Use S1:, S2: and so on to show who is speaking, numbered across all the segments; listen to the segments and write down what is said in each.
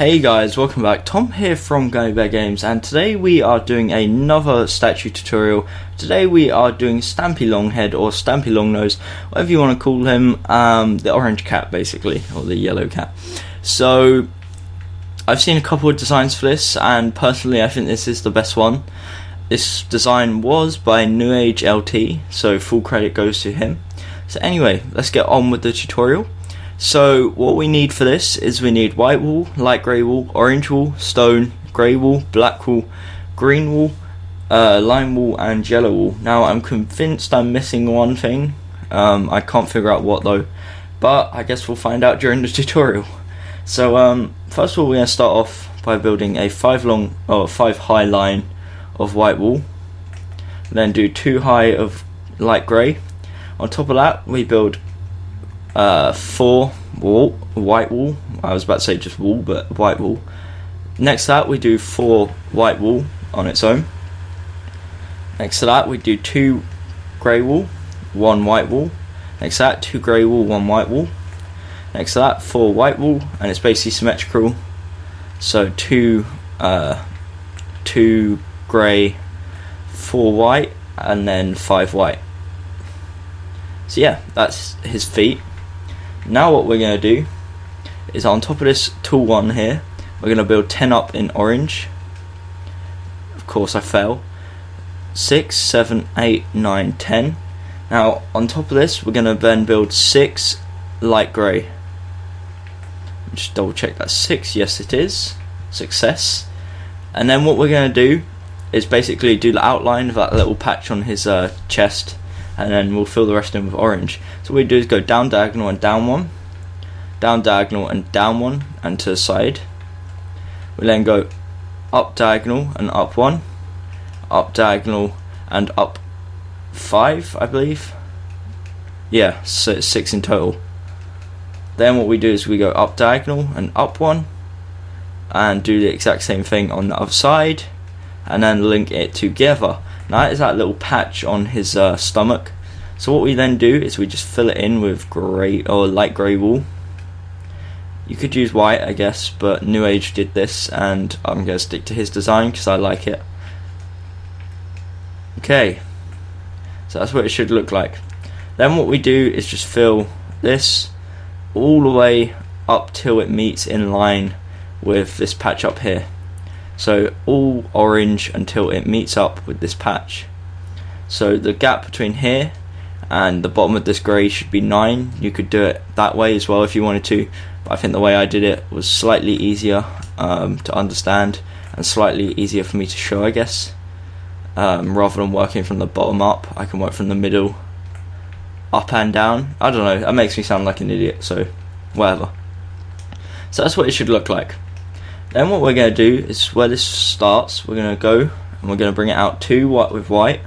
S1: Hey guys, welcome back. Tom here from Gummy Games, and today we are doing another statue tutorial. Today we are doing StampyLongHead or StampyLongNose, whatever you want to call him, the orange cat basically, or the yellow cat. So I've seen a couple of designs for this, and personally I think this is the best one. This design was by New Age LT, so full credit goes to him. So anyway, let's get on with the tutorial. So what we need for this is we need white wool, light grey wool, orange wool, stone, grey wool, black wool, green wool, lime wool and yellow wool. Now I'm convinced I'm missing one thing. I can't figure out what though, but I guess we'll find out during the tutorial. So first of all, we're going to start off by building a 5 high line of white wool, then do 2 high of light grey. On top of that we build 4 white wool. I was about to say just wool, but white wool. Next to that we do 4 white wool on its own. Next to that we do 2 grey wool, 1 white wool. Next to that 2 grey wool, 1 white wool. Next to that 4 white wool, and it's basically symmetrical. So 2 grey, 4 white, and then 5 white. So yeah, that's his feet. Now what we're going to do is on top of this tool one here, we're going to build 10 up in orange. Of course I fell. 6, 7, 8, 9, 10. Now on top of this we're going to then build 6 light grey. Just double check that's 6, yes it is. Success. And then what we're going to do is basically do the outline of that little patch on his chest, and then we'll fill the rest in with orange. So what we do is go down diagonal and down 1, down diagonal and down 1, and to the side. We then go up diagonal and up 1, up diagonal and up 5, I believe. Yeah, so it's 6 in total. Then what we do is we go up diagonal and up 1, and do the exact same thing on the other side, and then link it together. Now that is that little patch on his stomach. So what we then do is we just fill it in with grey or light grey wool. You could use white, I guess, but New Age did this, and I'm going to stick to his design because I like it. Okay, so that's what it should look like. Then what we do is just fill this all the way up till it meets in line with this patch up here. So all orange until it meets up with this patch. So the gap between here and the bottom of this grey should be 9. You could do it that way as well if you wanted to, but I think the way I did it was slightly easier to understand and slightly easier for me to show, I guess. Rather than working from the bottom up, I can work from the middle up and down. I don't know, that makes me sound like an idiot, so whatever. So that's what it should look like. Then what we're going to do is where this starts, we're going to go and we're going to bring it out 2 white with white,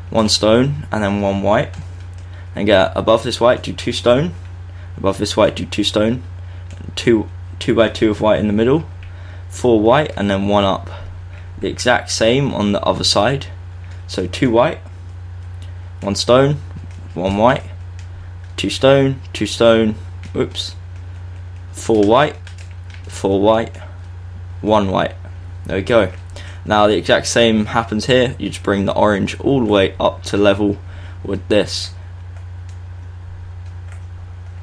S1: 1 stone, and then 1 white. And get above this white, do 2 stone, above this white, do 2 stone, 2 by 2 of white in the middle, 4 white, and then 1 up. The exact same on the other side. So 2 white, 1 stone, 1 white, 2 stone, 2 stone, oops, 4 white, 4 white, 1 white. There we go. Now the exact same happens here. You just bring the orange all the way up to level with this,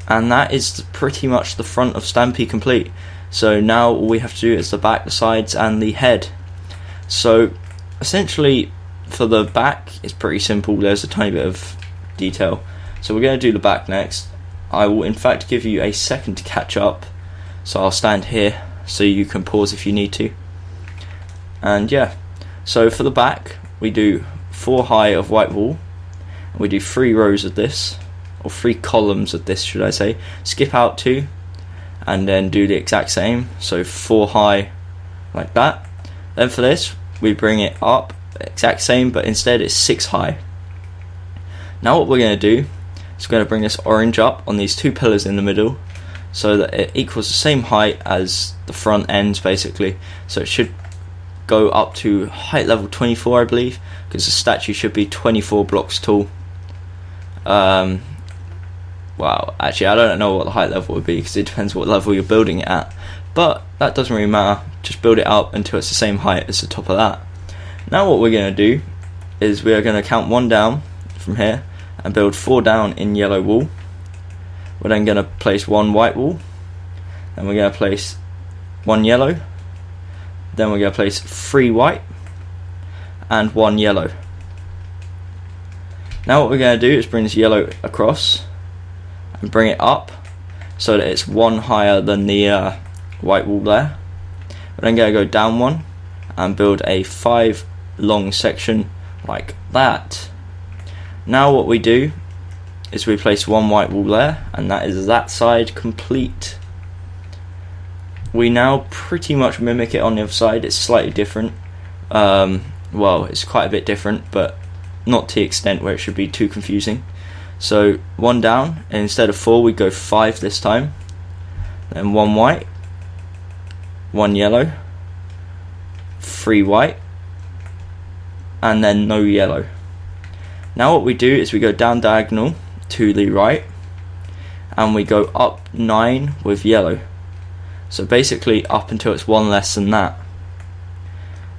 S1: and that is pretty much the front of Stampy complete. So now all we have to do is the back, the sides and the head. So essentially for the back it's pretty simple. There's a tiny bit of detail, so we're going to do the back next. I will in fact give you a second to catch up, so I'll stand here so you can pause if you need to. And yeah, so for the back we do 4 high of white wool, and we do 3 rows of this, or 3 columns of this should I say, skip out 2 and then do the exact same, so 4 high like that. Then for this we bring it up exact same, but instead it's 6 high. Now what we're going to do is we're going to bring this orange up on these 2 pillars in the middle, so that it equals the same height as the front ends basically. So it should go up to height level 24 I believe, because the statue should be 24 blocks tall. Wow, actually I don't know what the height level would be because it depends what level you're building it at, but that doesn't really matter. Just build it up until it's the same height as the top of that. Now what we're going to do is we are going to count 1 down from here and build 4 down in yellow wool. We're then going to place 1 white wool, then we're going to place 1 yellow, then we're going to place 3 white and 1 yellow. Now what we're going to do is bring this yellow across and bring it up so that it's 1 higher than the white wool there. We're then going to go down 1 and build a 5 long section like that. Now what we do is we place 1 white wool there, and that is that side complete. We now pretty much mimic it on the other side. It's slightly different. Well, it's quite a bit different, but not to the extent where it should be too confusing. So 1 down, and instead of 4 we go 5 this time. Then 1 white, 1 yellow, 3 white, and then no yellow. Now what we do is we go down diagonal to the right and we go up 9 with yellow. So basically up until it's 1 less than that.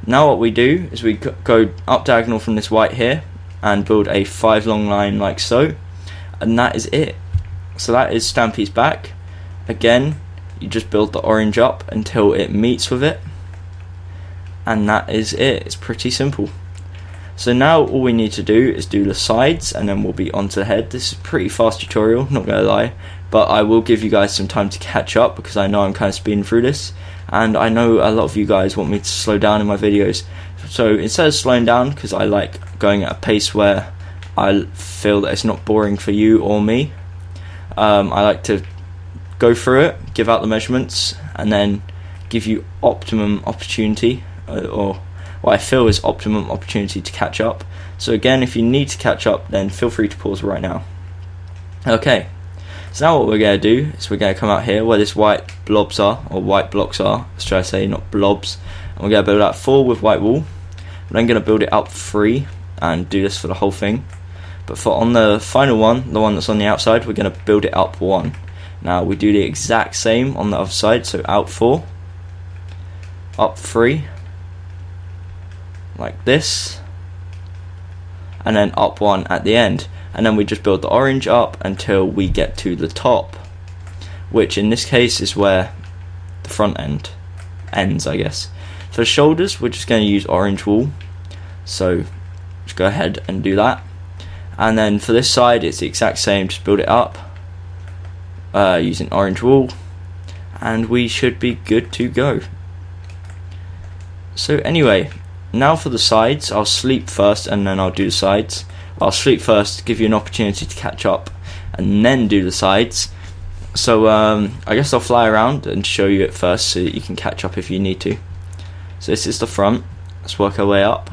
S1: Now what we do is we go up diagonal from this white here and build a 5 long line like so, and that is it. So that is Stampy's back. Again, you just build the orange up until it meets with it, and that is it. It's pretty simple. So now all we need to do is do the sides, and then we'll be onto the head. This is a pretty fast tutorial, not gonna lie, but I will give you guys some time to catch up because I know I'm kind of speeding through this, and I know a lot of you guys want me to slow down in my videos. So instead of slowing down, because I like going at a pace where I feel that it's not boring for you or me, I like to go through it, give out the measurements, and then give you optimum opportunity, or what I feel is optimum opportunity to catch up. So again, if you need to catch up, then feel free to pause right now. Okay, so now what we're going to do is we're going to come out here where this white blobs are, or white blocks are, let's try to say, not blobs, and we're going to build out 4 with white wool. We're then going to build it up 3 and do this for the whole thing. But for on the final one, the one that's on the outside, we're going to build it up 1. Now we do the exact same on the other side, so out 4, up 3, like this, and then up 1 at the end. And then we just build the orange up until we get to the top, which in this case is where the front end ends, I guess. For the shoulders, we're just going to use orange wool, so just go ahead and do that. And then for this side, it's the exact same, just build it up using orange wool, and we should be good to go. So anyway, now for the sides, I'll sleep first and then I'll do the sides. I'll sleep first, give you an opportunity to catch up, and then do the sides. So I guess I'll fly around and show you it first so that you can catch up if you need to. So this is the front. Let's work our way up.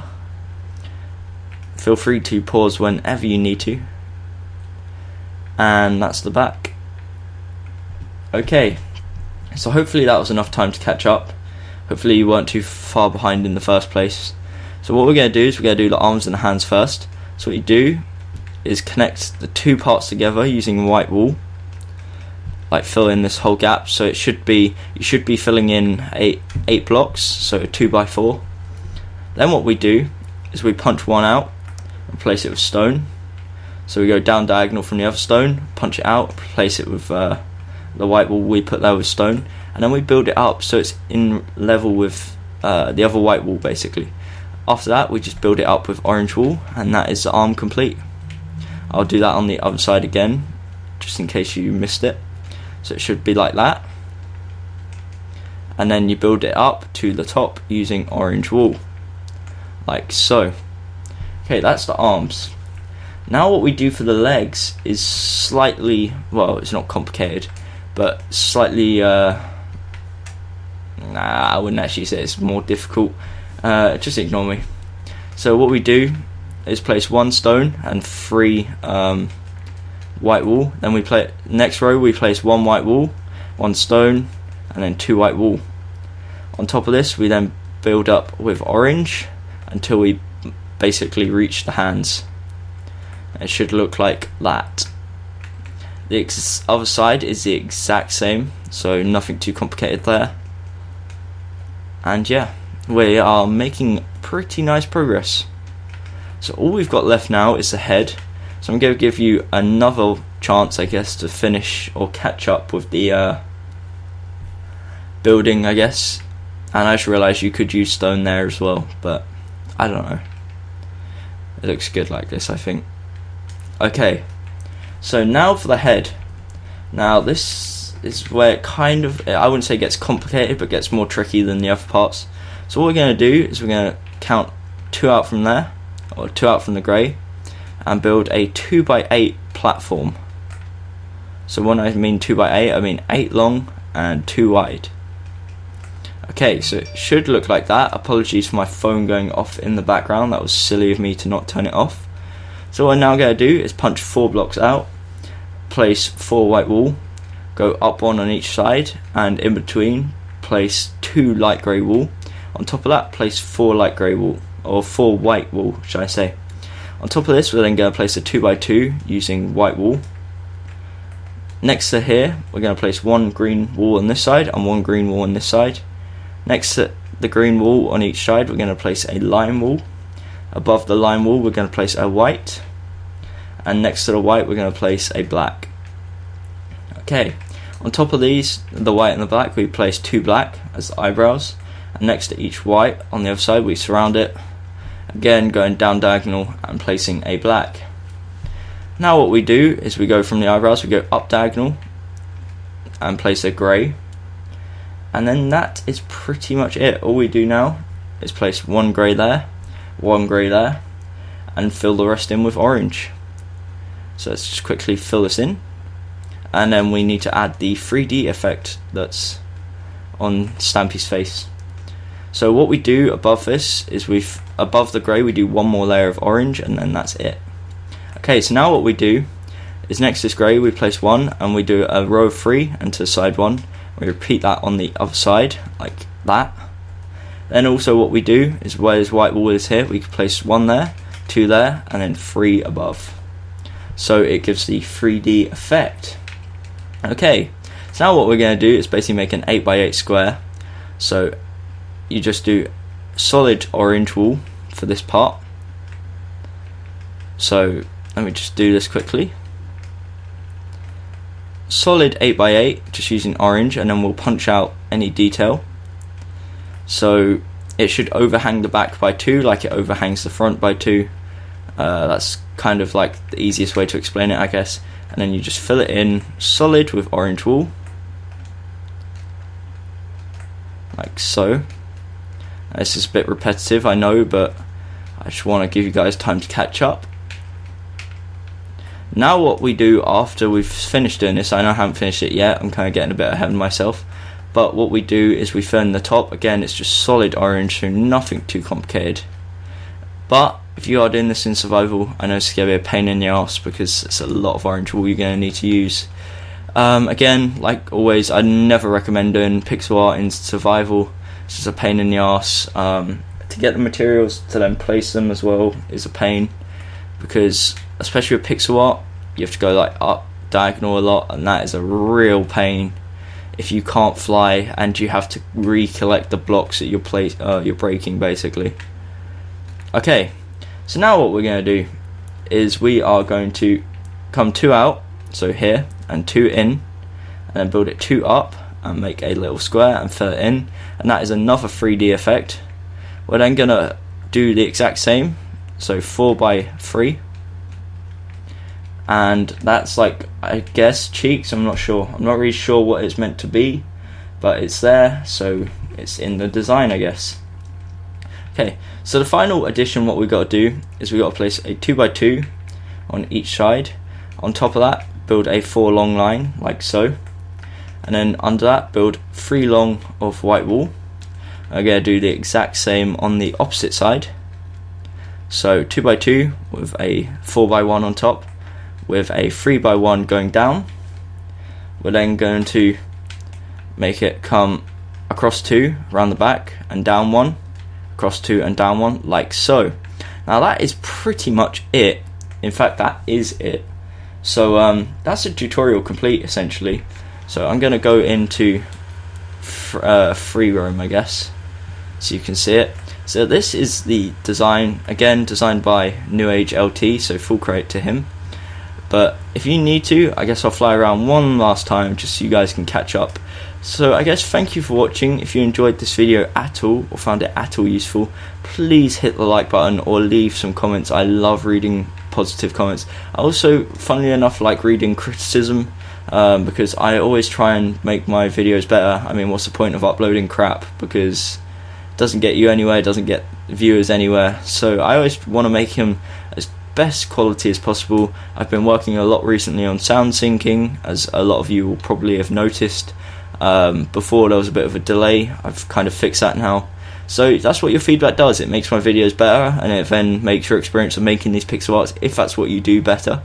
S1: Feel free to pause whenever you need to. And that's the back. Okay, so hopefully that was enough time to catch up. Hopefully you weren't too far behind in the first place. So what we're going to do is we're going to do the arms and the hands first. So what you do is connect the 2 parts together using white wool, like fill in this whole gap. So it should be, you should be filling in 8 blocks, so 2 by 4. Then what we do is we punch 1 out and place it with stone. So we go down diagonal from the other stone, punch it out, place it with the white wool we put there with stone, and then we build it up so it's in level with the other white wool basically. After that we just build it up with orange wool, and that is the arm complete. I'll do that on the other side again just in case you missed it. So it should be like that, and then you build it up to the top using orange wool like so. Okay, that's the arms. Now what we do for the legs is slightly, well, it's not complicated, but slightly I wouldn't actually say it's more difficult. Just ignore me. So what we do is place 1 stone and 3 white wool. Then we play next row we place 1 white wool, 1 stone, and then 2 white wool. On top of this we then build up with orange until we basically reach the hands. It should look like that. The other side is the exact same, so nothing too complicated there. And yeah, we are making pretty nice progress. So all we've got left now is the head. So I'm going to give you another chance, I guess, to finish or catch up with the building, I guess. And I just realised you could use stone there as well, but I don't know. It looks good like this, I think. Okay, so now for the head. Now this is where it kind of, I wouldn't say gets complicated, but gets more tricky than the other parts. So what we're going to do is we're going to count 2 out from there, or 2 out from the grey, and build a 2x8 platform. So when I mean 2x8, I mean 8 long and 2 wide. Okay, so it should look like that. Apologies for my phone going off in the background. That was silly of me to not turn it off. So what I'm now going to do is punch 4 blocks out, place 4 white wool, go up 1 on each side, and in between place 2 light grey wool. On top of that, place 4 light grey wool, or 4 white wool, should I say. On top of this, we're then going to place a 2x2 using white wool. Next to here, we're going to place 1 green wool on this side and 1 green wool on this side. Next to the green wool on each side, we're going to place a lime wool. Above the lime wool, we're going to place a white. And next to the white, we're going to place a black. Okay, on top of these, the white and the black, we place 2 black as the eyebrows. And next to each white on the other side, we surround it. Again, going down diagonal and placing a black. Now what we do is we go from the eyebrows, we go up diagonal and place a grey. And then that is pretty much it. All we do now is place 1 grey there, 1 grey there, and fill the rest in with orange. So let's just quickly fill this in. And then we need to add the 3D effect that's on Stampy's face. So what we do above this is above the grey we do 1 more layer of orange, and then that's it. Okay, so now what we do is next to this grey we place 1 and we do a row of 3 and to side 1. We repeat that on the other side like that. Then also what we do is where this white wool is here, we can place 1 there, 2 there, and then 3 above. So it gives the 3D effect. Okay, so now what we're going to do is basically make an 8x8 square. So you just do solid orange wool for this part. So let me just do this quickly. Solid 8x8, just using orange, and then we'll punch out any detail. So it should overhang the back by 2 like it overhangs the front by 2. That's kind of like the easiest way to explain it, I guess. And then you just fill it in solid with orange wool, like so. This is a bit repetitive, I know, but I just want to give you guys time to catch up. Now what we do after we've finished doing this, I know I haven't finished it yet, I'm kind of getting a bit ahead of myself, but what we do is we fill in the top. Again, it's just solid orange, so nothing too complicated. But if you are doing this in survival, I know it's going to be a pain in the ass because it's a lot of orange wool you're going to need to use. Again, like always, I never recommend doing pixel art in survival. It's just a pain in the ass. To get the materials to then place them as well is a pain, because especially with pixel art, you have to go like up diagonal a lot, and that is a real pain if you can't fly and you have to recollect the blocks that you're breaking basically. Okay, so now what we're going to do is we are going to come 2 out, so here, and 2 in, and then build it 2 up and make a little square and fill it in, and that is another 3D effect. We're then going to do the exact same, so 4x3, and that's like, I guess, cheeks. I'm not sure, I'm not really sure what it's meant to be, but it's there, so it's in the design, I guess. Okay, so the final addition, what we've got to do is we've got to place a 2x2 on each side. On top of that, build a 4 long line like so, and then under that build 3 long of white wool. I'm going to do the exact same on the opposite side. So 2x2 with a 4x1 on top, with a 3x1 going down. We're then going to make it come across 2 around the back and down 1, across 2 and down 1 like so. Now that is pretty much it. In fact, that is it. So that's a tutorial complete essentially. So I'm going to go into free roam, I guess. so you can see it. So this is the design, again designed by New Age LT, so full credit to him. But if you need to, I guess I'll fly around one last time just so you guys can catch up. So I guess thank you for watching. If you enjoyed this video at all or found it at all useful, please hit the like button or leave some comments. I love reading positive comments. I also, funnily enough, like reading criticism, because I always try and make my videos better. I mean, what's the point of uploading crap, because it doesn't get you anywhere, it doesn't get viewers anywhere. So I always want to make him as best quality as possible. I've been working a lot recently on sound syncing, as a lot of you will probably have noticed. Before there was a bit of a delay. I've kind of fixed that now. So that's what your feedback does. It makes my videos better, and it then makes your experience of making these pixel arts, if that's what you do, better.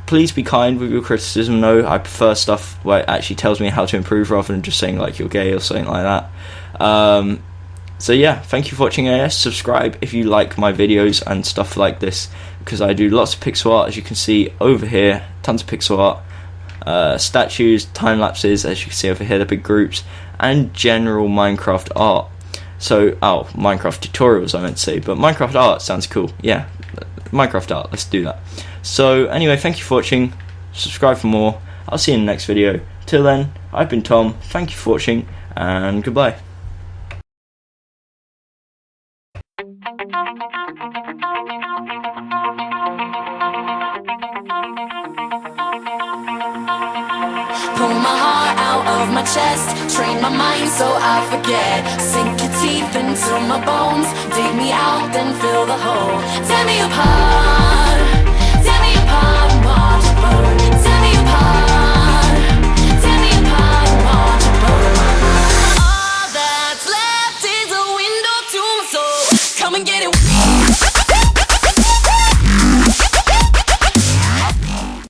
S1: Please be kind with your criticism though. I prefer stuff where it actually tells me how to improve rather than just saying like you're gay or something like that. So yeah, thank you for watching AS. Subscribe if you like my videos and stuff like this, because I do lots of pixel art, as you can see over here, tons of pixel art. Statues, time lapses, as you can see over here, the big groups, and general Minecraft art. So, Minecraft tutorials I meant to say, but Minecraft art sounds cool. Yeah, Minecraft art, let's do that. So anyway, thank you for watching. Subscribe for more. I'll see you in the next video. Till then, I've been Tom. Thank you for watching, and goodbye.
S2: Pull my heart out of my chest, train my mind so I forget. Sink your teeth into my bones, dig me out, then fill the hole. Tear me apart, and watch it burn. Tear me apart, and watch it burn. All that's left is a window to my soul. Come and get it.